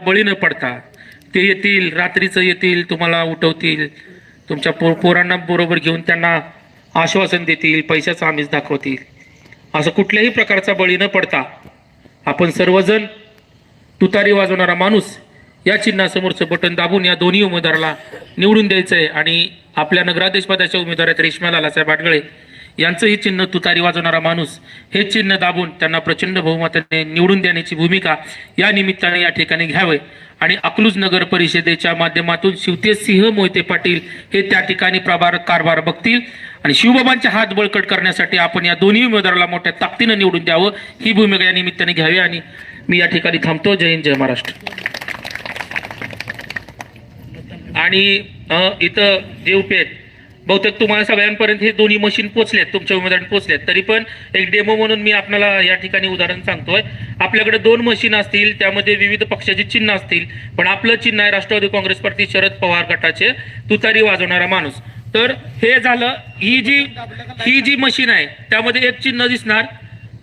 बळी न पडता ते येतील, रात्रीचं येतील, तुम्हाला उठवतील, तुमच्या पोरांना बरोबर घेऊन त्यांना आश्वासन देतील, पैशाचा आमिष दाखवतील. असं कुठल्याही प्रकारचा बळी न पडता आपण सर्वजण तुतारी वाजवणारा माणूस या चिन्हासमोरचं बटन दाबून या दोन्ही उमेदवाराला निवडून द्यायचंय. आणि आपल्या नगराध्यक्ष पदाच्या उमेदवार आहेत रेश्मा लालासाहेब आडगळे यांचं हे चिन्ह तुतारी वाजवणारा माणूस हे चिन्ह दाबून त्यांना प्रचंड बहुमताने निवडून देण्याची भूमिका या निमित्ताने या ठिकाणी घ्यावे. आणि अकलूज नगर परिषदेच्या माध्यमातून शिवतेजसिंह मोहिते पाटील हे त्या ठिकाणी कारभार बघतील आणि शिवबाबांचे हात बळकट करण्यासाठी आपण या दोन्ही उमेदवाराला मोठ्या ताकदीने निवडून द्यावं ही भूमिका या निमित्ताने घ्यावी. आणि मी या ठिकाणी थांबतो. जय हिंद, जय महाराष्ट्र. आणि इथं जे उपेत बहुतेक तुम्हाला सगळ्यांपर्यंत हे दोन्ही मशीन पोचलेत, तुमच्या उमेदवारांनी पोचलेत, तरी पण एक डेमो म्हणून मी आपल्याला या ठिकाणी उदाहरण सांगतोय. आपल्याकडे 2 मशीन असतील, त्यामध्ये विविध पक्षाची चिन्ह असतील, पण आपलं चिन्ह आहे राष्ट्रवादी काँग्रेस पार्टी शरद पवार गटाचे तुतारी वाजवणारा माणूस. तर हे झालं. ही जी मशीन आहे त्यामध्ये एक चिन्ह दिसणार,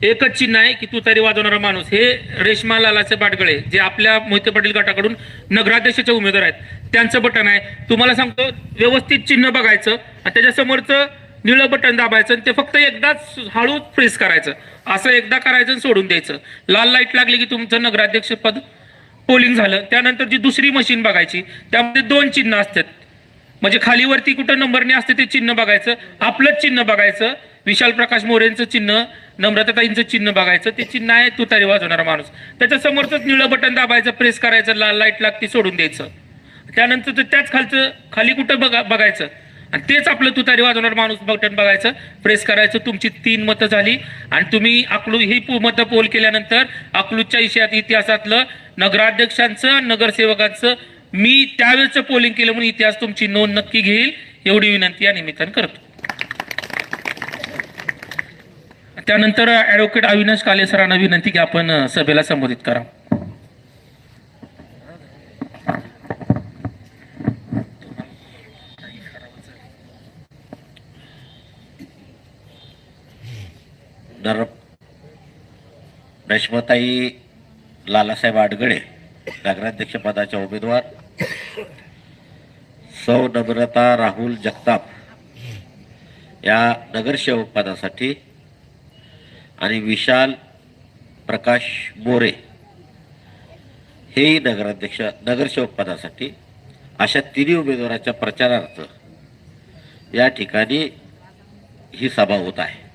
एकच चिन्ह आहे की तुतारी वाजवणारा माणूस. हे रेश्मा लालासाहेब आडगळे जे आपल्या मोहिते पाटील गटाकडून नगराध्यक्षाचे उमेदवार आहेत त्यांचं बटन आहे. तुम्हाला सांगतो, व्यवस्थित चिन्ह बघायचं आणि त्याच्या समोरचं निळं बटन दाबायचं आणि ते फक्त एकदाच हळू प्रेस करायचं. असं एकदा करायचं आणि सोडून द्यायचं. लाल लाईट लागली की तुमचं नगराध्यक्ष पद पोलिंग झालं. त्यानंतर जी दुसरी मशीन बघायची त्यामध्ये 2 चिन्ह असतात, म्हणजे खालीवरती कुठं नंबरने असते ते चिन्ह बघायचं, आपलंच चिन्ह बघायचं, विशाल प्रकाश मोरेंचं चिन्ह, नम्रताताईंचं चिन्ह बघायचं, ते चिन्ह आहे तुतारी वाजवणारा माणूस. त्याच्या समोरच निळं बटन दाबायचं, प्रेस करायचं, लाल लाईट लागती सोडून द्यायचं. त्यानंतर त्याच खाली कुठं बघायचं आणि तेच आपलं तुतारी वाजवणारा माणूस बटन बघायचं, प्रेस करायचं. तुमची 3 मतं झाली आणि तुम्ही ही मतं पोल केल्यानंतर अकलूजच्या इतिहासातलं नगराध्यक्षांचं नगरसेवकांचं मी त्यावेळेचं पोलिंग केलं म्हणून इतिहास तुमची नोंद नक्की घेईल एवढी विनंती या निमित्तानं करतो. त्यानंतर ॲडव्होकेट अविनाश काले सरांना विनंती की आपण सभेला संबोधित करा. रेश्माताई लालासाहेब आडगळे नगराध्यक्ष पदाच्या उमेदवार, सौ नम्रता राहुल जगताप या नगरसेवक पदासाठी आणि विशाल प्रकाश मोरे हेही नगरसेवक पदासाठी अशा 3 उमेदवाराच्या प्रचारार्थ या ठिकाणी ही सभा होत आहे.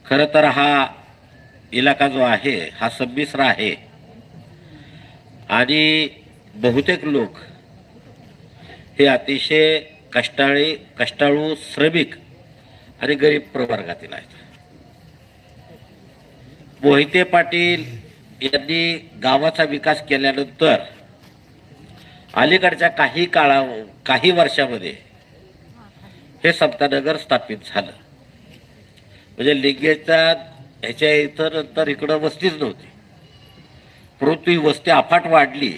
खरं तर हा इलाका जो आहे हा संमिश्र आहे आणि बहुतेक लोक हे अतिशय कष्टाळू, श्रमिक आणि गरीब प्रवर्गातील आहेत. मोहिते पाटील यांनी गावाचा विकास केल्यानंतर अलीकडच्या काही वर्षामध्ये हे समतानगर स्थापित झालं. म्हणजे लिंगेच्या ह्याच्या इतर नंतर इकडं वस्तीच नव्हती, परंतु ही वस्ती अफाट वाढली.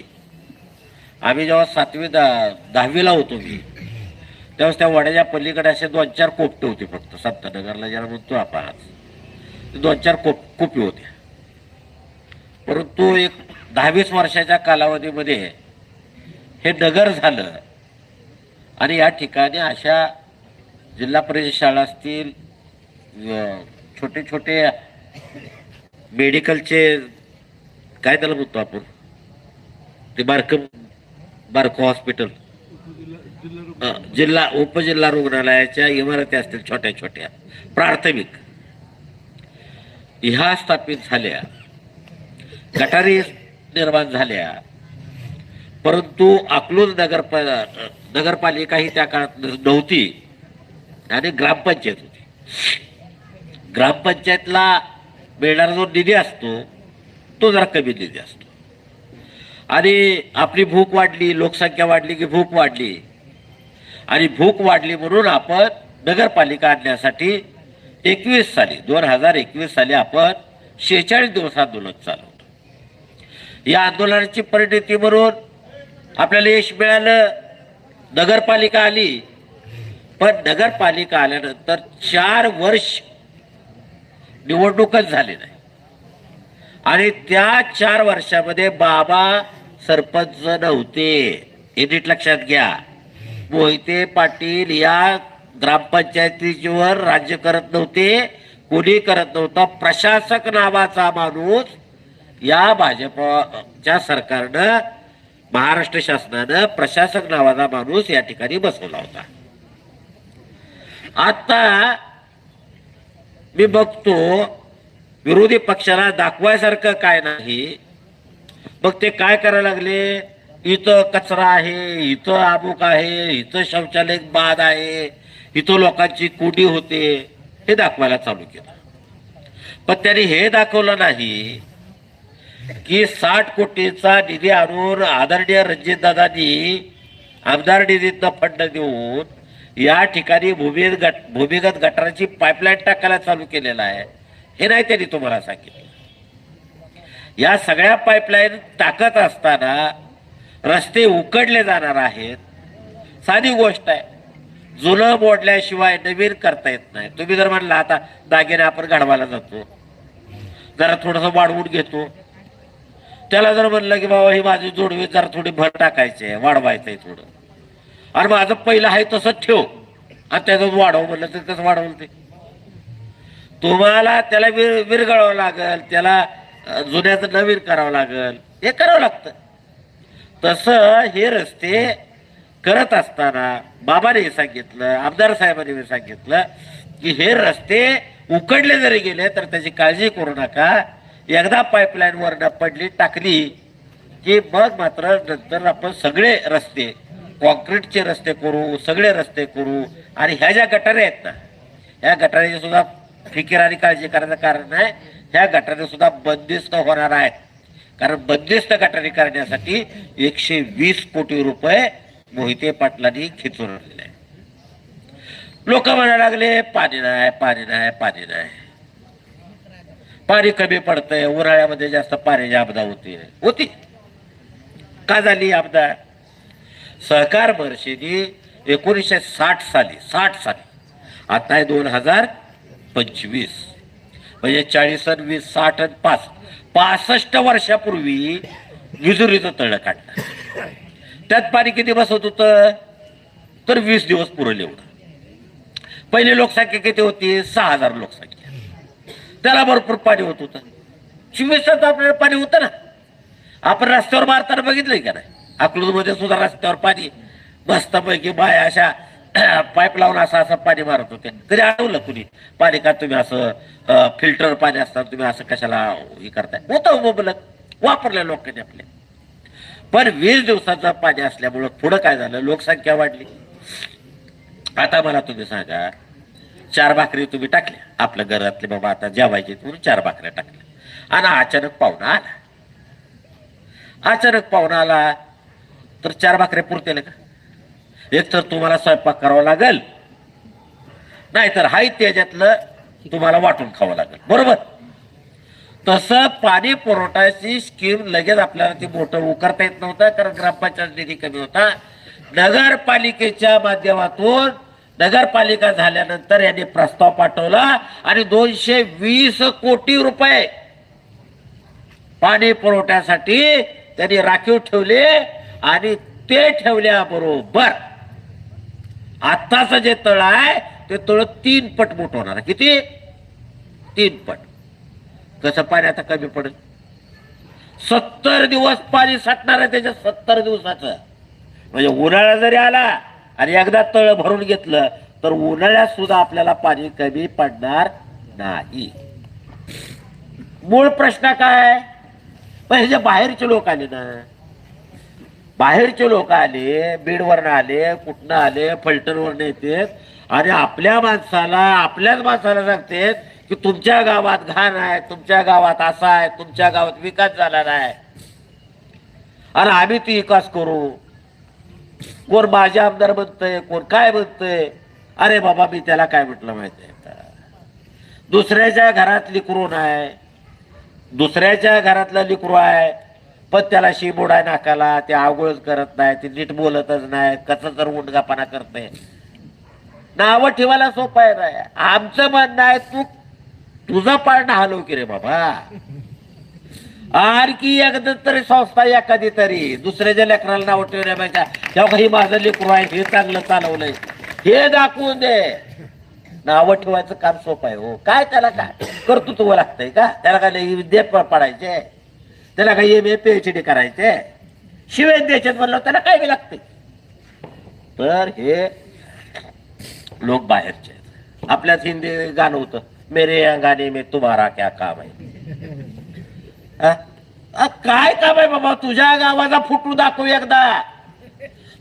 आम्ही जेव्हा 7वी-10वीला होतो तेव्हा त्या वड्याच्या पलीकडे असे 2-4 कोपटे होते फक्त. समतानगरला ज्याला म्हणतो आपण आज 2-4 कोपी होत्या. परंतु एक 10-20 वर्षाच्या कालावधीमध्ये हे नगर झालं आणि या ठिकाणी अशा जिल्हा परिषद शाळा असतील, छोटे छोटे मेडिकलचे काय त्याला म्हणतो आपण ते बारकं हॉस्पिटल, उपजिल्हा रुग्णालयाच्या इमारती असतील छोट्या छोट्या प्राथमिक, ह्या स्थापित झाल्या, गटारी निर्माण झाल्या. परंतु अकलूज नगरपालिका ही त्या काळात नव्हती आणि ग्रामपंचायत होती. ग्रामपंचायतला मिळणारा जो निधी असतो तो जरा कमी निधी असतो आणि आपली भूक वाढली, लोकसंख्या वाढली की भूक वाढली आणि भूक वाढली म्हणून आपण नगरपालिका आणण्यासाठी 2021 साली आपण 46 दिवस आंदोलन चालवलं. या आंदोलनाची परिणती म्हणून आपल्याला यश मिळालं, नगरपालिका आली. पण नगरपालिका आल्यानंतर 4 वर्ष निवडणूकच झाली नाही आणि त्या 4 वर्षामध्ये बाबा सरपंच नव्हते, हे नीट लक्षात घ्या. मोहिते पाटील या ग्रामपंचायतीवर राज्य करत नव्हते, कोणी करत नव्हता. प्रशासक नावाचा माणूस या भाजपच्या सरकारनं, महाराष्ट्र शासनानं प्रशासक नावाचा माणूस या ठिकाणी बसवला होता. आता मी बघतो विरोधी पक्षाला दाखवायसारखं काय नाही, मग ते काय करायला लागले, इथं कचरा आहे, इथं अमुक आहे, इथं शौचालय बाद आहे, इथं लोकांची कोडी होते, हे दाखवायला चालू केलं. पण त्यांनी हे दाखवलं नाही की 60 कोटीचा निधी आणून आदरणीय रणजितदादांनी आमदार निधीतनं फंड देऊन या ठिकाणी भूमिगत गटाराची पाईपलाईन टाकायला चालू केलेला आहे. हे नाही त्यांनी तुम्हाला सांगितलं. या सगळ्या पाईपलाईन टाकत असताना रस्ते उकडले जाणार आहेत. साधी गोष्ट आहे, जुनं मोडल्याशिवाय नवीन करता येत नाही. तुम्ही जर म्हणला आता दागिने आपण घडवायला जातो, जरा थोडंसं वाढवून घेतो, त्याला जर म्हणलं की बाबा ही माझी जोडवी जरा थोडी भर टाकायची आहे, वाढवायचंय थोडं, आणि माझं पहिलं आहे तसंच ठेव आणि त्याचं वाढव म्हणलं तर तसं वाढवलं. ते तुम्हाला त्याला विरघळावं लागेल, त्याला जुन्याचं नवीन करावं लागेल, हे करावं लागतं. तसं हे रस्ते करत असताना बाबाने सांगितलं, आमदार साहेबांनी सांगितलं की हे रस्ते उकडले जरी गेले तर त्याची काळजी करू नका. एकदा पाईपलाईन वर पडली टाकली की मग मात्र नंतर आपण सगळे रस्ते कॉन्क्रीटचे रस्ते करू, सगळे रस्ते करू. आणि ह्या ज्या गटारे आहेत ना, ह्या गटारीची सुद्धा फिकीर आणि काळजी करायचं कारण आहे, ह्या गटारी सुद्धा बंदिस्त होणार आहेत. कारण बंदिस्त गटारी करण्यासाठी 120 कोटी रुपये मोहिते पाटलांनी खिचून आणलेले आहे. लोक म्हणायला लागले पाणी नाही, पाणी नाही, पाणी नाही, पाणी कमी पडतंय, उन्हाळ्यामध्ये जास्त पाण्याची आपदा होती. का झाली आपदा? सहकार महर्षींनी 1960 साली, आता आहे 2025, म्हणजे 40 आणि 20, 60 आणि 5, 65 वर्षापूर्वी विजुरीचं तळ काढलं. त्यात पाणी किती बसत होतं तर 20 दिवस पुरवले एवढं. पहिली लोकसंख्या किती होती? 6000 लोकसंख्या. त्याला भरपूर पाणी होत होतं. 24 तास आपल्याला पाणी होतं ना. आपण रस्त्यावर मारताना बघितलंय का नाही? अकलूजमध्ये सुद्धा रस्त्यावर पाणी मस्तपैकी बाया अशा पाईप लावून असं पाणी मारत होते. कधी आठवलं कुणी पाणी का तुम्ही असं फिल्टर पाणी असतात, तुम्ही असं कशाला हे करताय? होतं मुबलक, वापरल्या लोकांनी आपले. पण 20 दिवसाचं पाणी असल्यामुळं पुढं काय झालं, लोकसंख्या वाढली. आता मला तुम्ही सांगा, 4 भाकरी तुम्ही टाकल्या आपल्या घरातले, बाबा आता जेवायचे म्हणून 4 भाकऱ्या टाकल्या, आणि अचानक पाहुणा आला तर 4 भाकऱ्या पुरतील का? एक तर तुम्हाला स्वयंपाक करावा लागेल, नाहीतर हाय त्याच्यातलं तुम्हाला वाटून खावं लागेल, बरोबर? तसं पाणी पुरवठ्याची स्कीम लगेच आपल्याला ती मोठं उकारता येत नव्हतं, कारण ग्रामपंचायत निधी कमी होता. नगरपालिकेच्या माध्यमातून नगरपालिका झाल्यानंतर यांनी प्रस्ताव पाठवला आणि 220 कोटी रुपये पाणी पुरवठ्यासाठी त्यांनी राखीव ठेवले. आणि ते ठेवल्याबरोबर आत्ताचं जे तळ आहे ते तळ 3 पट मोठं होणार. किती? 3 पट. कसं पाणी आता कमी पडेल? 70 दिवस पाणी साठणार आहे त्याच्या, 70 दिवसाचं. म्हणजे उन्हाळा जरी आला आणि एकदा तळ भरून घेतलं तर उन्हाळ्यात सुद्धा आपल्याला पाणी कमी पडणार नाही. मूळ प्रश्न काय? पण जे बाहेरचे लोक आले ना, बाहेरचे लोक आले, बीडवरनं आले, कुठनं आले, फलटणवरनं येतात आणि आपल्याच माणसाला सांगतात की तुमच्या गावात घाण आहे, तुमच्या गावात असा आहे, तुमच्या गावात विकास झाला नाही आणि आम्ही ती विकास करू. कोण माझे आमदार म्हणतंय, कोण काय म्हणतंय. अरे बाबा, मी त्याला काय म्हटलं माहिती आहे का? दुसऱ्याच्या घरात लिकरू नाही, दुसऱ्याच्या घरातलं लिकरू आहे, पण त्याला शिबोड आहे नाकाला, ते आंघोळच करत नाही, ते नीट बोलतच नाही, कसं तर उंडगापणा करतंय. नावं ठेवायला सोपं आहे नाही. आमचं म्हणणं आहे तुझं पाळणं हलव की रे बाबा. आणखी एकदा तरी संस्था एखादी तरी दुसऱ्याच्या लेकराला नाव ठेवण्यापेक्षा तेव्हा काही माझं लेकरू आहे हे चांगलं चालवलंय हे दाखवून दे. नावं ठेवायचं काम सोपं आहे हो. काय त्याला काय कर्तृत्व लागतंय का? त्याला काय विद्या पडायचे, त्याला काही MA PhD करायचे, शिवाय द्यायचे म्हणलं त्याला काय बी लागते. तर हे लोक बाहेरचे आहेत. आपल्यात हिंदी गाणं होतं, मेरे अंगाने में तुम्हारा क्या काम आहे. काय काम आहे बाबा? तुझ्या गावाचा फोटो दाखव एकदा.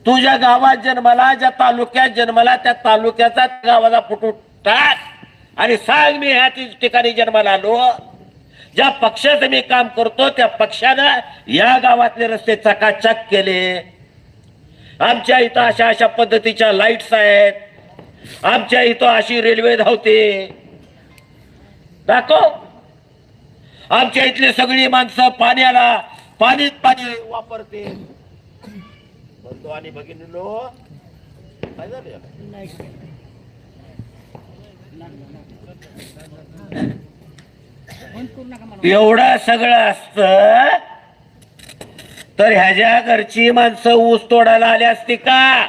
तुझ्या गावात जन्माला, ज्या तालुक्यात जन्माला त्या तालुक्याचा गावाचा फोटो टाक आणि सांग मी ह्या ठिकाणी जन्माला आलो. ज्या पक्षाचं मी काम करतो त्या पक्षानं या गावातले रस्ते चकाचक केले. आमच्या इथं अशा अशा पद्धतीच्या लाईट्स आहेत, आमच्या इथं अशी रेल्वे धावते दाखव. आमच्या इथली सगळी माणसं पाणी वापरते. बंधू आणि भगिनींनो, काय झालं? एवढं सगळं असतं तर ह्याच्या घरची माणसं ऊस तोडायला आली असती का?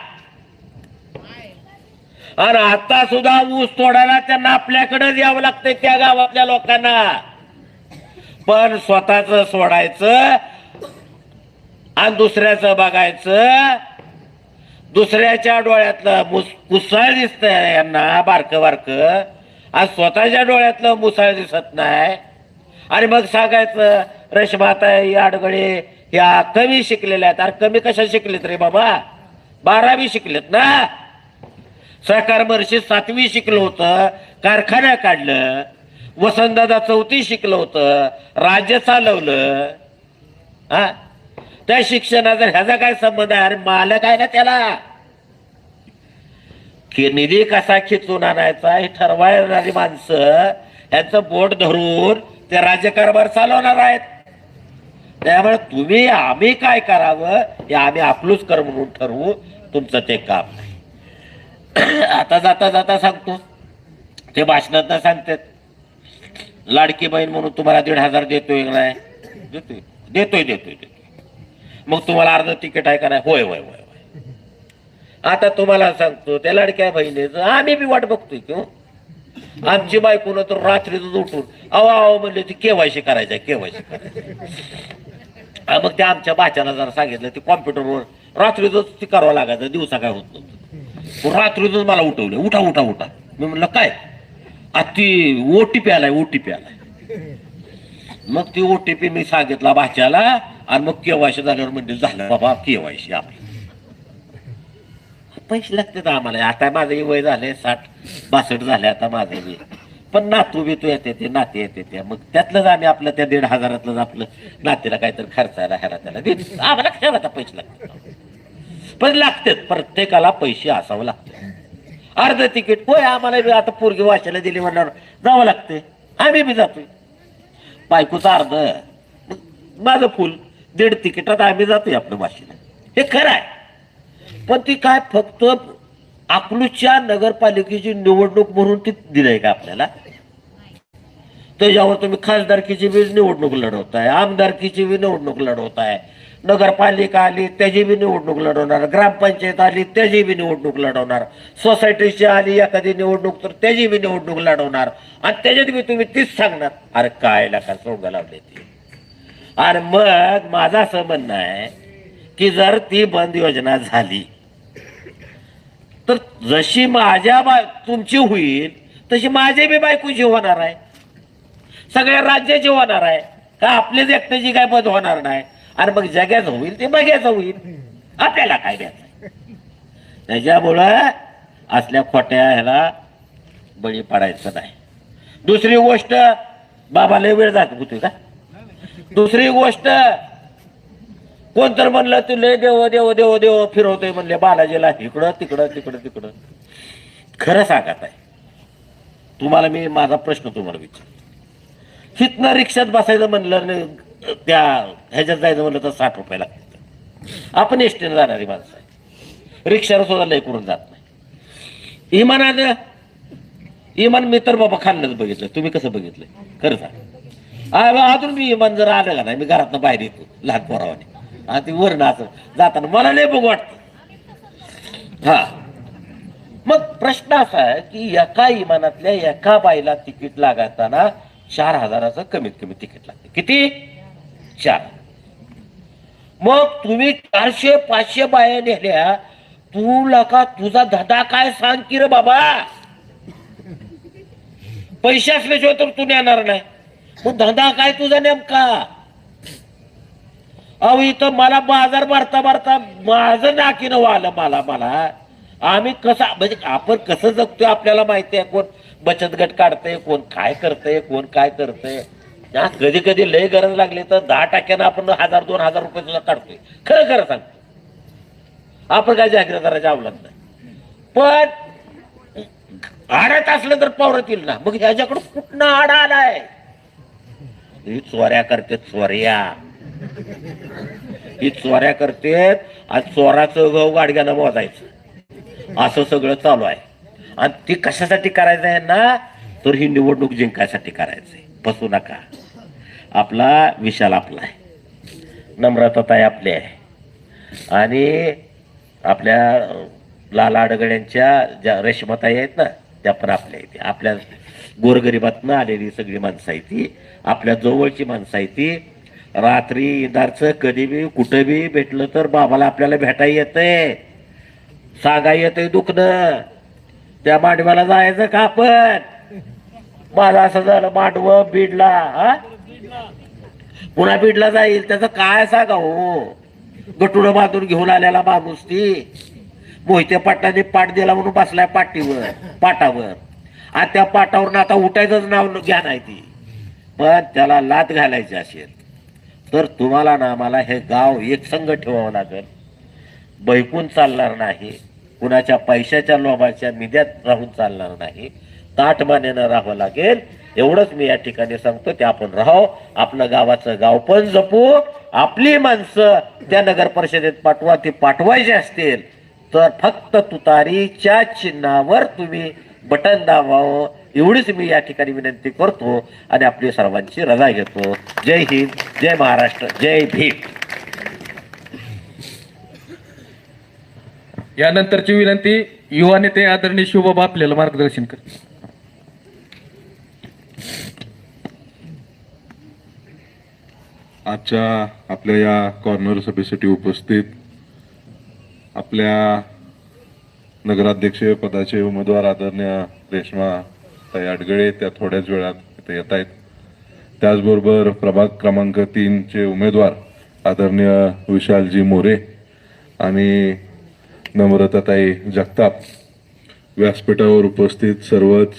आणि आता सुद्धा ऊस तोडायला त्यांना आपल्याकडेच यावं लागतंय त्या गावातल्या लोकांना. पण स्वतःच सोडायचं आणि दुसऱ्याचं बघायचं. दुसऱ्याच्या डोळ्यातलं मुसाळ दिसतंय यांना बारक बारक, आणि स्वतःच्या डोळ्यातलं मुसाळ दिसत नाही. आणि मग सांगायचं रेशमाताई अडगळे या कमी शिकलेल्या आहेत. अरे कमी कशा शिकलेत रे बाबा? 12वी शिकलेत ना. सहकार महर्षी 7वी शिकलं होतं, कारखाना काढलं. वसंतदादा 4थी शिकलं होतं, राज्य चालवलं. हा, त्या शिक्षणाचा ह्याचा काय संबंध आहे? अरे मालक आहे ना त्याला. निधी कसा खिचून आणायचा हे ठरवायणारी माणसं यांचं बोट धरून ते राज्यकारभार चालवणार आहेत. त्यामुळे तुम्ही आम्ही काय करावं हे आम्ही आपलंच कर म्हणून ठरवू, तुमचं ते काम नाही. आता जाता जाता सांगतो, ते भाषणात सांगतात लाडकी बहीण म्हणून तुम्हाला 1,500 देतोय नाही? देतोय देतोय देतोय देतोय. मग तुम्हाला अर्ध तिकीट आहे का नाही? होय होय होय. आता तुम्हाला सांगतो त्या लाडक्या बहिणीचं आम्ही बी वाट बघतोय की हो. आमची बायकोनं तर रात्रीच उठून अहो म्हणले ती केवायसी करायचं, केवायसी करायचं. मग त्या आमच्या बाच्याला जरा सांगितलं ते कॉम्प्युटरवर रात्रीच ती करावं लागायचं, दिवसा काय होत नव्हतं. रात्रीच मला उठवलं, उठा उठा उठा. मी म्हणलं काय? ती OTP आलाय, OTP आलाय. मग ती OTP मी सांगितला बाच्याला आणि मग केवायसी झाल्यावर म्हणजे झालं बाबा केवायसी आपली. पैसे लागतात आम्हाला. आता माझं वय झालंय 60-62 झाले आता माझं बी. पण नातू बी तू येते ते नाते येते ते, मग त्यातलंच आम्ही आपलं त्या 1,500 आपलं नातीला काहीतरी खर्चायला ह्याला त्याला देत. आम्हाला खेळायला पैसे लागतात, पण लागतात. प्रत्येकाला पैसे असावं लागतं. अर्ध तिकीट होय आम्हाला बी आता पोरगी वाचायला दिली म्हणल्यावर जावं लागते, आम्ही बी जातोय. बायकोचं अर्ध, माझं फुल 1.5 तिकिटात आम्ही जातोय आपल्या वाशीला. हे खरं आहे. पण ती काय फक्त अकलूजच्या नगरपालिकेची निवडणूक म्हणून ती दिलंय का आपल्याला? त्याच्यावर तुम्ही खासदारकीची बी निवडणूक लढवताय, आमदारकीची बी निवडणूक लढवताय, नगरपालिका आली त्याची बी निवडणूक लढवणार, ग्रामपंचायत आली त्याची बी निवडणूक लढवणार, सोसायटीची आली एखादी निवडणूक तर त्याची बी निवडणूक लढवणार. आणि त्याच्यात बी तुम्ही तीच सांगणार. अरे काय लाखा सोंग लावले ती. आणि मग माझं असं म्हणणं आहे की जर ती बंद योजना झाली तर जशी तुमची होईल तशी माझ्या बी बायकोची होणार आहे, सगळ्या राज्याची होणार आहे का? आपल्याच एकट्याची काय बंद होणार नाही. आणि मग जगाचं होईल ते बघायचं होईल, आपल्याला काय द्यायचं. त्याच्यामुळं असल्या खोट्या ह्याला बळी पडायचं नाही. दुसरी गोष्ट, बाबाला वेळ जात होती का? दुसरी गोष्ट, कोण तर म्हणलं तू लय देव देव देव देव फिरवतोय म्हणले बालाजीला इकडं तिकडं तिकडं तिकडं. खरं सांगत आहे तुम्हाला मी, माझा प्रश्न तुम्हाला विचार, हितनं रिक्षात बसायचं म्हणलं त्या ह्याच्यात जायचं म्हणलं तर 60 रुपये लागतात. आपण एसटीने जाणारी माणसं आहे, रिक्षावर सुद्धा लय करून जात नाही. इमान मी तर बाबा खाल्लंच बघितलं. तुम्ही कसं बघितलंय खरं सांग? अजून मी मन जर आलं का नाही मी घरातनं बाहेर येतो लहान पोरावाने आणि ती वरण असं जाताना मला लय बघ वाटत. हा मग प्रश्न असा आहे की एका इमानातल्या एका बाईला तिकीट लागताना 4,000चं कमीत कमी तिकीट लागते. किती? 4. मग तुम्ही 400-500 बाया नेल्या, तुला का तुझा धंदा काय सांग की रे बाबा. पैसे असल्याशिवाय तर तू नेणार नाही. मग धंदा काय तुझा नेमका? अहो इथं मला बाजार भरता भरता माझं नाकीनं वालं मला आम्ही कसं म्हणजे आपण कसं जगतोय आपल्याला माहिती आहे. कोण बचत गट काढतंय, कोण काय करतंय, कोण काय करतंय. कधी कधी लय गरज लागली तर 10% आपण 1,000-2,000 रुपये सुद्धा काढतोय. खरं खरं सांग आपण काय जागीरदाराच्या अवलाद नाही. पण आडत असलं तर पावरत येईल ना. मग ह्याच्याकडं कुठनं आडा आलाय? ही चोऱ्या करते चोऱ्या, ही चोऱ्या करते आणि चोराचं गहू गाडग्यानं मोजायचं असं सगळं चालू आहे. आणि ती कशासाठी करायचं आहे ना, तर ही निवडणूक जिंकायसाठी करायचंय. फसू नका. आपला विशाल आपला आहे, नम्रताताई आपली आहे आणि आपल्या लाला अडगड्यांच्या ज्या रेशमाताई आहेत ना त्या पण आपल्या आहेत. आपल्या गोरगरिबातनं आलेली सगळी माणसं आहे ती, आपल्या जवळची माणसं आहे ती. रात्री इदारचं कधी बी कुठं बी भेटलं तर बाबाला आपल्याला भेटायला येतंय, सांगा येतंय दुखणं. त्या मांडव्याला जायचं का आपण? माझं असं झालं मांडव बीडला, हा पुन्हा बीडला जाईल त्याचं काय सांगा हो. गटुडं बांधून घेऊन आलेला माणूस ती मोहिते पाटलाने पाठ दिला म्हणून बसलाय पाटावर आणि त्या पाटावरून आता उठायचंच नाव घ्या नाही ती. पण त्याला लात घालायची असेल तर तुम्हाला ना मला हे गाव एक संघ ठेवावं लागेल. बैकून चालणार नाही, कुणाच्या पैशाच्या लोभाच्या निध्यात राहून चालणार नाही, ताटमानेनं राहावं लागेल. एवढंच मी या ठिकाणी सांगतो. ते आपण राहावं, आपलं गावाचं गाव पण जपू. आपली माणसं त्या नगर परिषदेत पाठवा, ती पाठवायची असतील तर फक्त तुतारीच्या चिन्हावर तुम्ही बटन दाबावं एवढीच मी या ठिकाणी विनंती करतो आणि आपली सर्वांची रजा घेतो. जय हिंद, जय महाराष्ट्र, जय भीम. यानंतरची विनंती युवा नेते आदरणीय शिवबाबा आपल्याला मार्गदर्शन कर. आजच्या आपल्या या कॉर्नर सभेसाठी उपस्थित आपल्या नगराध्यक्ष पदाचे उमेदवार आदरणीय रेश्मा ताई अडगळे त्या थोड्याच वेळात इथे येत आहेत. त्याचबरोबर प्रभाग क्रमांक 3चे उमेदवार आदरणीय विशालजी मोरे आणि नम्रताताई जगताप, व्यासपीठावर उपस्थित सर्वच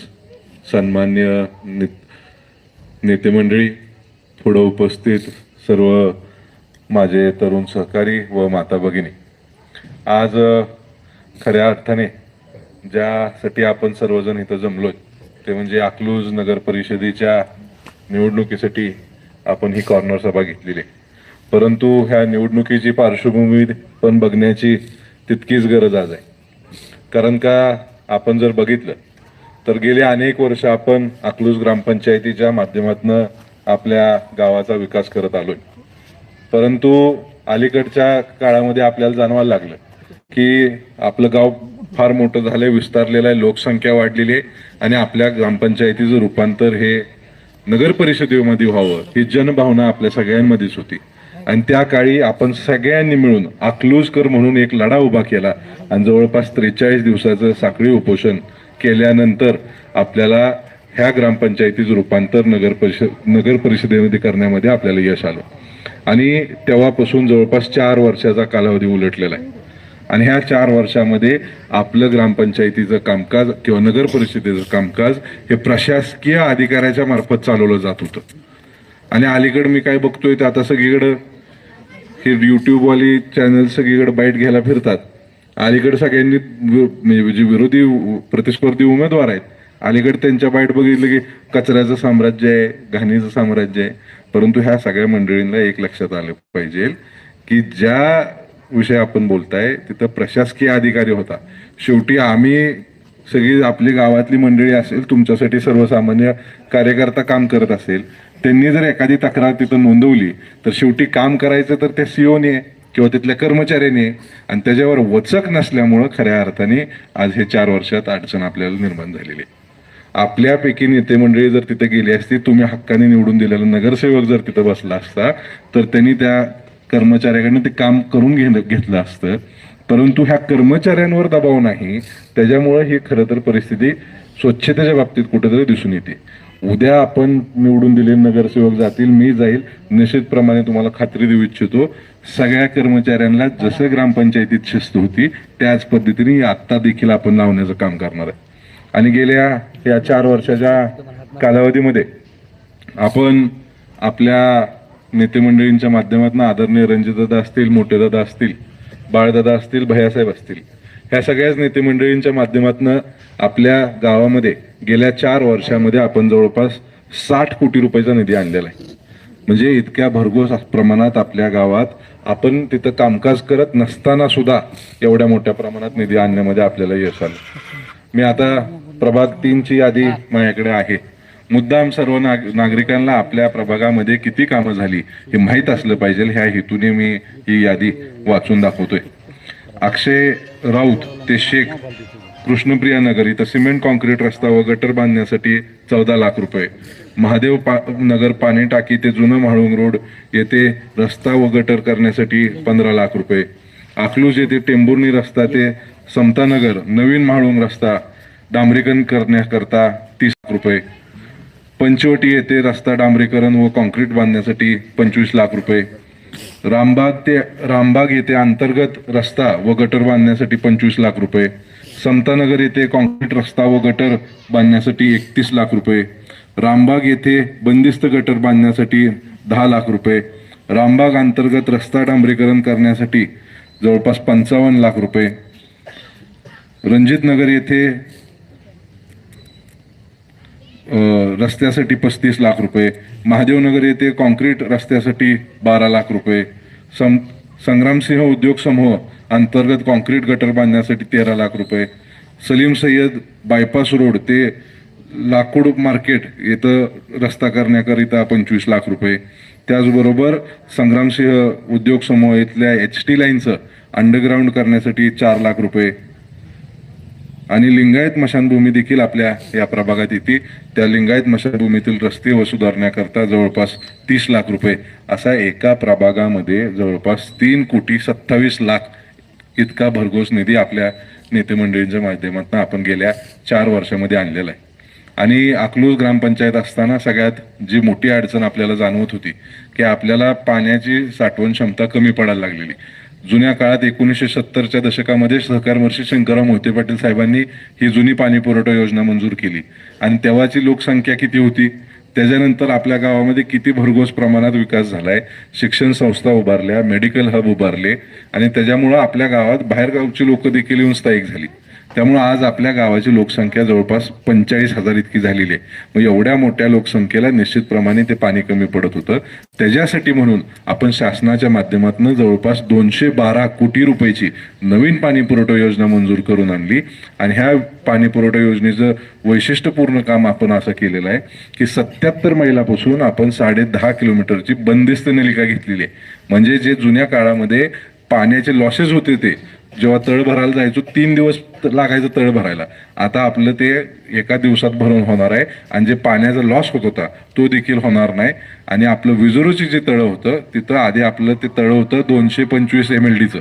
सन्मान्य नेते मंडळी, पुढे उपस्थित सर्व माझे तरुण सहकारी व माता भगिनी. आज खऱ्या अर्थाने ज्यासाठी आपण सर्वजण इथं जमलोय ते म्हणजे अकलूज नगर परिषदेच्या निवडणुकीसाठी आपण ही कॉर्नर सभा घेतलेली आहे. परंतु ह्या निवडणुकीची पार्श्वभूमी पण बघण्याची तितकीच गरज आज आहे. कारण का आपण जर बघितलं तर गेली अनेक वर्ष आपण अकलूज ग्रामपंचायतीच्या माध्यमातून आपल्या गावाचा विकास करत आलोय. परंतु अलीकडच्या काळामध्ये आपल्याला जाणवायला लागलं की आपलं गाव फार मोठं झालंय, विस्तारलेलं आहे, लोकसंख्या वाढलेली आहे आणि आपल्या ग्रामपंचायतीचं रूपांतर हे नगर परिषदेमध्ये व्हावं ही जनभावना आपल्या सगळ्यांमध्येच होती. आणि त्या काळी आपण सगळ्यांनी मिळून अकलूजकर म्हणून एक लढा उभा केला आणि जवळपास 43 दिवसाचं साखळी उपोषण केल्यानंतर आपल्याला ह्या ग्रामपंचायतीचं रूपांतर नगर परिषदेमध्ये करण्यामध्ये आपल्याला यश आलं. आणि तेव्हापासून जवळपास 4 वर्षाचा कालावधी उलटलेला आहे. आणि ह्या 4 वर्षामध्ये आपलं ग्रामपंचायतीचं कामकाज किंवा नगर परिषदेचं कामकाज हे प्रशासकीय अधिकाऱ्याच्या मार्फत चालवलं जात होतं. आणि अलीकडे मी काय बघतोय तर आता सगळीकडं हे युट्यूबवाली चॅनल सगळीकडे बाईट घ्यायला फिरतात. अलीकडे सगळ्यांनी म्हणजे जे विरोधी प्रतिस्पर्धी उमेदवार आहेत अलीकडे त्यांच्या बाईट बघितलं की कचऱ्याचं साम्राज्य आहे, घाणीचं साम्राज्य आहे. परंतु ह्या सगळ्या मंडळींना एक लक्षात आलं पाहिजे की ज्या विषय आपण बोलताय तिथं प्रशासकीय अधिकारी होता. शेवटी आम्ही सगळी आपली गावातली मंडळी असेल, तुमच्यासाठी सर्वसामान्य कार्यकर्ता काम करत असेल, त्यांनी जर एखादी तक्रार तिथं नोंदवली तर शेवटी काम करायचं तर त्या सीओने किंवा तिथल्या कर्मचाऱ्याने, आणि त्याच्यावर वचक नसल्यामुळं खऱ्या अर्थाने आज हे 4 वर्षात अडचण आपल्याला निर्माण झालेली आहे. आपल्यापैकी नेते मंडळी जर तिथे गेली असती, तुम्ही हक्काने निवडून दिलेला नगरसेवक जर तिथं बसला असता, तर त्यांनी त्या कर्मचाऱ्याकडनं ते काम करून घेतलं असतं. परंतु ह्या कर्मचाऱ्यांवर दबाव नाही, त्याच्यामुळे ही खरं तर परिस्थिती स्वच्छतेच्या बाबतीत कुठेतरी दिसून येते. उद्या आपण निवडून दिलेले नगरसेवक जातील, मी जाईल, निश्चितप्रमाणे तुम्हाला खात्री देऊ इच्छितो, सगळ्या कर्मचाऱ्यांना जसं ग्रामपंचायतीत शिस्त होती त्याच पद्धतीने आत्ता देखील आपण लावण्याचं काम करणार आहे. आणि गेल्या या 4 वर्षाच्या कालावधीमध्ये आपण आपल्या नेते मंडळींच्या माध्यमातून आदरणीय रणजितदादा असतील, मोठेदादा असतील, बाळदादा असतील, भैयासाहेब असतील, ह्या सगळ्याच नेते मंडळींच्या माध्यमातून आपल्या गावामध्ये गेल्या 4 वर्षामध्ये आपण जवळपास 60 कोटी रुपयाचा निधी आणलेला आहे. म्हणजे इतक्या भरघोस प्रमाणात आपल्या गावात आपण तिथं कामकाज करत नसताना सुद्धा एवढ्या मोठ्या प्रमाणात निधी आणण्यामध्ये आपल्याला यश आलं. मी आता प्रभाग 3ची यादी माझ्याकडे आहे. मुद्दाम सर्व नागरिकांना आपल्या प्रभागामध्ये किती कामं झाली हे माहीत असलं पाहिजे, ह्या हेतूने मी ही यादी वाचून दाखवतोय. अक्षय राऊत ते शेख कृष्णप्रिया नगर इथं सिमेंट कॉन्क्रीट रस्ता व गटर बांधण्यासाठी 14 लाख रुपये. महादेव नगर पाणी टाकी ते जुनं म्हाळुंग रोड येथे रस्ता व गटर करण्यासाठी 15 लाख रुपये. अकलूज येथे टेंभुर्णी रस्ता ते समतानगर नवीन म्हाळुंग रस्ता डांबरीकरण करण्याकरता 30 लाख रुपये. पंचवटी येथे रस्ता डांबरीकरण व कॉन्क्रीट बांधण्यासाठी 25 लाख रुपये. रामबाग येथे अंतर्गत रस्ता व गटर बांधण्यासाठी 25 लाख रुपये. समतानगर येथे कॉन्क्रीट रस्ता व गटर बांधण्यासाठी 31 लाख रुपये. रामबाग येथे बंदिस्त गटर बांधण्यासाठी 10 लाख रुपये. रामबाग अंतर्गत रस्ता डांबरीकरण करण्यासाठी जवळपास 55 लाख रुपये. रणजित नगर येथे रस्त्यासाठी 35 लाख रुपये. महादेवनगर येथे कॉन्क्रीट रस्त्यासाठी 12 लाख रुपये. संग्रामसिंह उद्योग समूह अंतर्गत कॉन्क्रीट गटर बांधण्यासाठी 13 लाख रुपये. सलीम सय्यद बायपास रोड ते लाकूड मार्केट येथं रस्ता करण्याकरिता 25 लाख रुपये. त्याचबरोबर संग्रामसिंह उद्योग समूह इथल्या HT लाईनचं अंडरग्राऊंड करण्यासाठी 4 लाख रुपये. आणि लिंगायत मशानभूमी देखील आपल्या या प्रभागात येते, त्या लिंगायत मशानभूमीतील रस्ते व सुधारण्याकरता जवळपास 30 लाख रुपये. असा एका प्रभागामध्ये जवळपास 3,27,00,000 इतका भरघोस निधी आपल्या नेते मंडळींच्या माध्यमातून आपण गेल्या 4 वर्षामध्ये आणलेला आहे. आणि अकलूज ग्रामपंचायत असताना सगळ्यात जी मोठी अडचण आपल्याला जाणवत होती की आपल्याला पाण्याची साठवण क्षमता कमी पडायला लागलेली. जुन्या काळात 1970च्या दशकामध्ये सहकार मंत्री शंकरराव मोहिते पाटील साहेबांनी ही जुनी पाणी पुरवठा योजना मंजूर केली आणि तेव्हाची लोकसंख्या किती होती, त्याच्यानंतर आपल्या गावामध्ये किती भरघोस प्रमाणात विकास झालाय, शिक्षण संस्था उभारल्या, मेडिकल हब उभारले आणि त्याच्यामुळं आपल्या गावात बाहेरगावची लोक देखील येऊन स्थायिक झाली. त्यामुळे आज आपल्या गावाची लोकसंख्या जवळपास 45,000 इतकी झालेली आहे. मग एवढ्या मोठ्या लोकसंख्येला निश्चितप्रमाणे ते पाणी कमी पडत होतं. त्याच्यासाठी म्हणून आपण शासनाच्या माध्यमातून जवळपास 212 कोटी रुपयाची नवीन पाणी पुरवठा योजना मंजूर करून आणली. आणि ह्या पाणी पुरवठा योजनेचं वैशिष्ट्यपूर्ण काम आपण असं केलेलं आहे की 77 मैलापासून आपण 10.5 किलोमीटरची बंदिस्त नलिका घेतलेली आहे. म्हणजे जे जुन्या काळामध्ये पाण्याचे लॉसेस होते ते जेव्हा तळ भरायला जायचो 3 दिवस लागायचं तळ भरायला, आता आपलं ते एका दिवसात भरून होणार आहे. आणि जे पाण्याचा लॉस होत होता तो देखील होणार नाही. आणि आपलं विजोरोची जे तळं होतं तिथं आधी आपलं ते तळं होतं 225 MLDचं.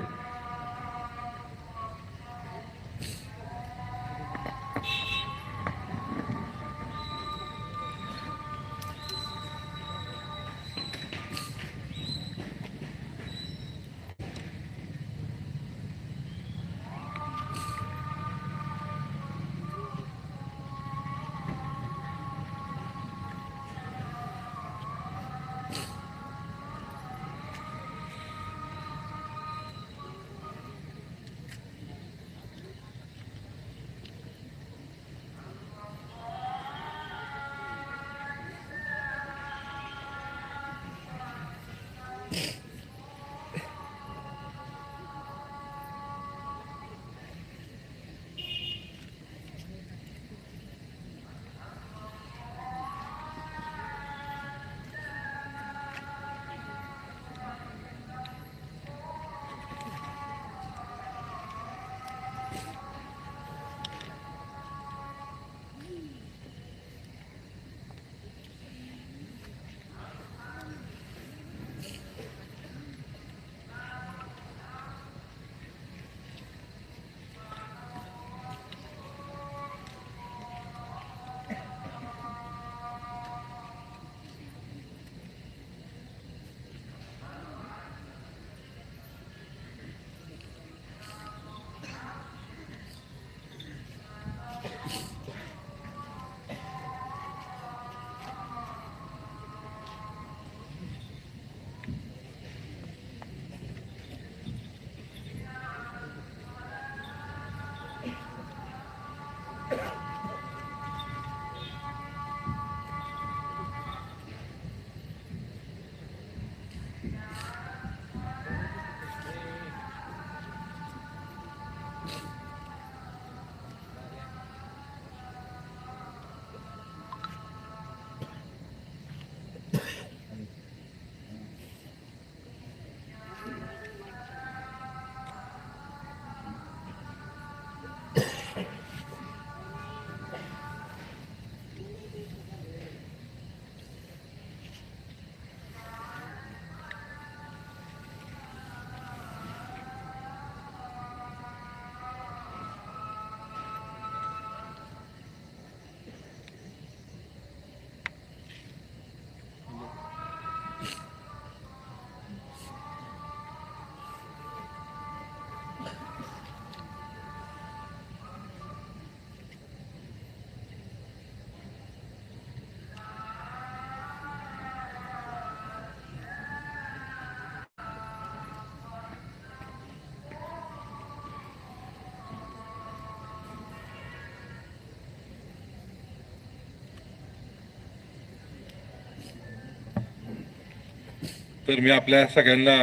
तर मी आपल्या सगळ्यांना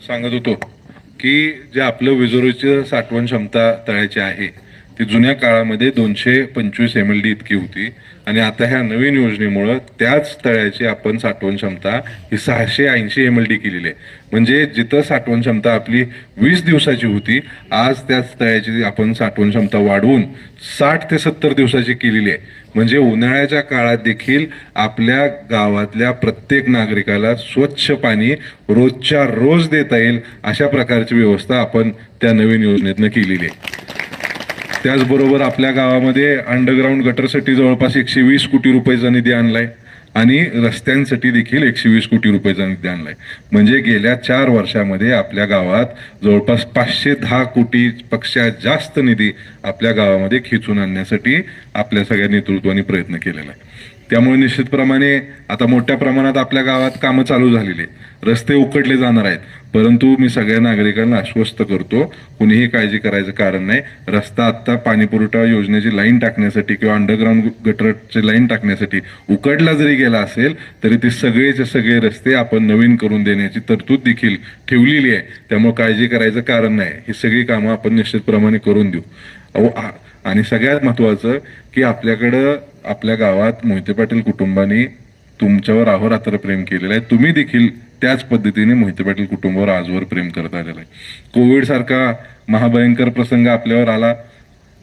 सांगत होतो की जे आपलं विजोरीचं साठवण क्षमता तळ्याची आहे ती जुन्या काळामध्ये 225 MLD इतकी होती आणि आता ह्या नवीन योजनेमुळं त्याच तळ्याची आपण साठवण क्षमता ही 680 MLD केलेली आहे. म्हणजे जिथं साठवण क्षमता आपली 20 दिवसाची होती, आज त्याच तळ्याची आपण साठवण क्षमता वाढवून 60 ते 70 दिवसाची केलेली आहे. म्हणजे उन्हाळ्याच्या काळात देखील आपल्या गावातल्या प्रत्येक नागरिकाला स्वच्छ पाणी रोजच्या रोज देता येईल अशा प्रकारची व्यवस्था आपण त्या नवीन योजनेतनं केलेली आहे. त्याचबरोबर आपल्या गावामध्ये अंडरग्राऊंड गटरसाठी जवळपास 120 कोटी रुपयाचा निधी आणलाय आणि रस्त्यांसाठी देखील 120 कोटी रुपयाचा निधी आणलाय. म्हणजे गेल्या 4 वर्षामध्ये आपल्या गावात जवळपास 510 कोटीपेक्षा जास्त निधी आपल्या गावामध्ये खेचून आणण्यासाठी आपल्या सगळ्या नेतृत्वाने प्रयत्न केलेला आहे. त्यामुळे निश्चितप्रमाणे आता मोठ्या प्रमाणात आपल्या गावात कामं चालू झालेली आहेत, रस्ते उकडले जाणार आहेत. परंतु मी सगळ्या नागरिकांना आश्वस्त करतो, कुणीही काळजी करायचं कारण नाही. रस्ता आत्ता पाणीपुरवठा योजनेची लाईन टाकण्यासाठी किंवा अंडरग्राऊंड गटरची लाईन टाकण्यासाठी उकडला जरी गेला असेल तरी ते सगळेचे सगळे रस्ते आपण नवीन करून देण्याची तरतूद देखील ठेवलेली आहे. त्यामुळे काळजी करायचं कारण नाही. ही सगळी कामं आपण निश्चितप्रमाणे करून देऊ. आणि सगळ्यात महत्वाचं की आपल्याकडं आपल्या गावात मोहिते पाटील कुटुंबाने तुमच्यावर अहोरात्र प्रेम केलेलं आहे. तुम्ही देखील त्याच पद्धतीने मोहिते पाटील कुटुंबावर आजवर प्रेम करत आलेलं आहे. कोविड सारखा महाभयंकर प्रसंग आपल्यावर आला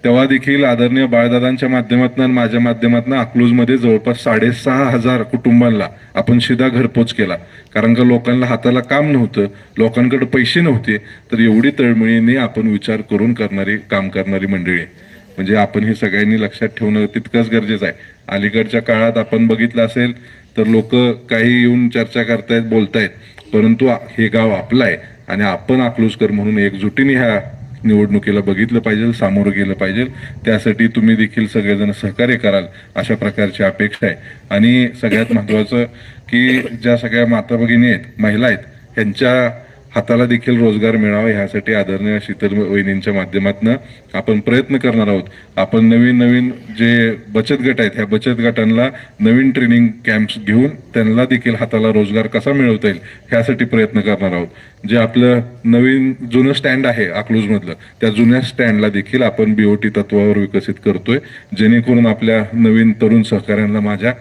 तेव्हा देखील आदरणीय बाळदादांच्या माध्यमातून आणि माझ्या माध्यमातून अकलूजमध्ये जवळपास 6,500 कुटुंबांना आपण शिधा घरपोच केला. कारण का लोकांना हाताला काम नव्हतं, लोकांकडे पैसे नव्हते. तर एवढी तळमळीने आपण विचार करून काम करणारी मंडळी आहे. म्हणजे आपण हे सगळ्यांनी लक्षात ठेवणं तितकंच गरजेचं आहे. अलीकडच्या काळात आपण बघितलं असेल तर लोक काही येऊन चर्चा करतायत, बोलतायत, परंतु हे गाव आपलं आहे आणि आपण अकलूजकर म्हणून एकजुटीने ह्या निवडणुकीला बघितलं पाहिजे, सामोरं गेलं पाहिजे. त्यासाठी तुम्ही देखील सगळेजण सहकार्य कराल अशा प्रकारची अपेक्षा आहे. आणि सगळ्यात महत्वाचं की ज्या सगळ्या माता भगिनी आहेत, महिला आहेत, ह्यांच्या हाताला देखील रोजगार मिळावा ह्यासाठी आदरणीय शीतल वहिनींच्या माध्यमातून आपण प्रयत्न करणार आहोत. आपण नवीन जे बचत गट आहेत ह्या बचत गटांना नवीन ट्रेनिंग कॅम्प्स घेऊन त्यांना देखील हाताला रोजगार कसा मिळवता येईल ह्यासाठी प्रयत्न करणार आहोत. जे आपलं नवीन जुनं स्टँड आहे अकलूजमधलं त्या जुन्या स्टँडला देखील आपण BOT तत्वावर विकसित करतोय, जेणेकरून आपल्या नवीन तरुण सहकाऱ्यांना माझ्या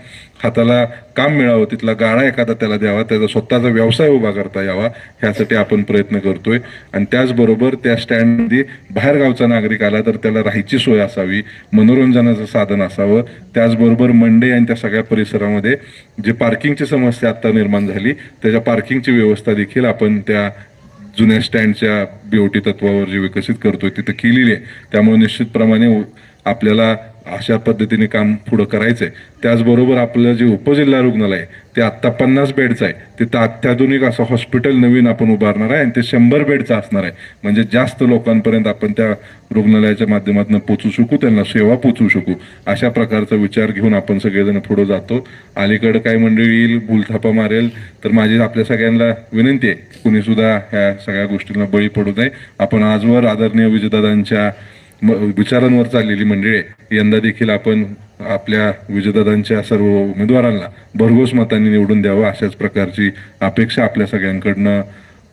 हाताला काम मिळावं, तिथला गाळा एखादा त्याला द्यावा, त्याचा स्वतःचा व्यवसाय उभा करता यावा ह्यासाठी आपण प्रयत्न करतोय. आणि त्याचबरोबर त्या स्टँडमध्ये बाहेर गावचा नागरिक आला तर त्याला राहायची सोय असावी, मनोरंजनाचं साधन असावं. त्याचबरोबर मंडई आणि त्या सगळ्या परिसरामध्ये जे पार्किंगची समस्या आता निर्माण झाली त्याच्या पार्किंगची व्यवस्था देखील आपण त्या जुन्या स्टँडच्या BOT तत्वावर जे विकसित करतोय तिथं केलेली आहे. त्यामुळे निश्चितप्रमाणे आपल्याला अशा पद्धतीने काम पुढं करायचंय. त्याचबरोबर आपलं जे उपजिल्हा रुग्णालय आहे ते आत्ता 50 बेडचं आहे. तिथं अत्याधुनिक असं हॉस्पिटल नवीन आपण उभारणार आहे आणि ते 100 बेडचं असणार आहे. म्हणजे जास्त लोकांपर्यंत आपण त्या रुग्णालयाच्या माध्यमातून पोचू शकू, त्यांना सेवा पोचवू शकू. अशा प्रकारचा विचार घेऊन आपण सगळेजण पुढे जातो. अलीकडे काय मंडळी येईल, भूलथापा मारेल, तर माझी आपल्या सगळ्यांना विनंती आहे कुणी सुद्धा ह्या सगळ्या गोष्टींना बळी पडू नये. आपण आजवर आदरणीय विजयदादांच्या विचारांवर चाललेली मंडळी आहे. यंदा देखील आपण आपल्या विजयदादांच्या सर्व उमेदवारांना भरघोस मतांनी निवडून द्यावं अशाच प्रकारची अपेक्षा आपल्या सगळ्यांकडनं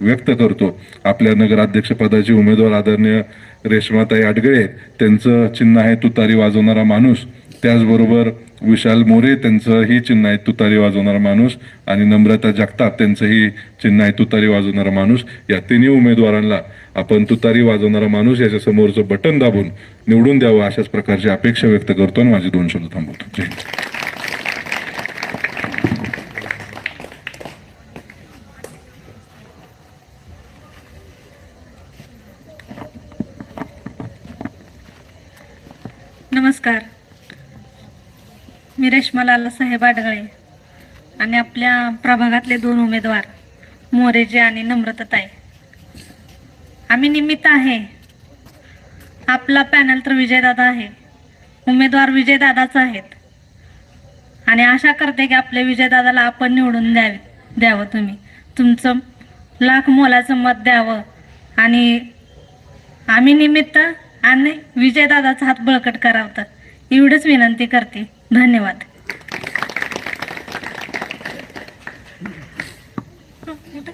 व्यक्त करतो. आपल्या नगराध्यक्ष पदाचे उमेदवार आदरणीय रेश्माताई अडगळे आहेत, त्यांचं चिन्ह आहे तुतारी वाजवणारा माणूस. त्याचबरोबर विशाल मोरे त्यांचंही चिन्ह आहे तुतारी वाजवणारा माणूस आणि नम्रता जगताप त्यांचंही चिन्ह आहे तुतारी वाजवणारा माणूस. या तिन्ही उमेदवारांना आपण तुतारी वाजवणारा माणूस याच्या समोरचं बटन दाबून निवडून द्यावं अशाच प्रकारची अपेक्षा व्यक्त करतो आणि माझे 2 शब्द थांबवतो. जय हिंद. नमस्कार, मी रेश्मा लालासाहेब अडगळे आणि आपल्या प्रभागातले 2 उमेदवार मोरेजी आणि नम्रताताई आम्ही निमित्त आहे. आपला पॅनल तर विजयदादा आहे, उमेदवार विजयदादाच आहेत आणि आशा करते की आपल्या विजयदादाला आपण निवडून द्यावं. तुम्ही तुमचं लाख मोलाचं मत द्यावं आणि आम्ही निमित्त आणि विजयदादाचा हात बळकट करावं एवढंच विनंती करते. धन्यवाद. मोठं.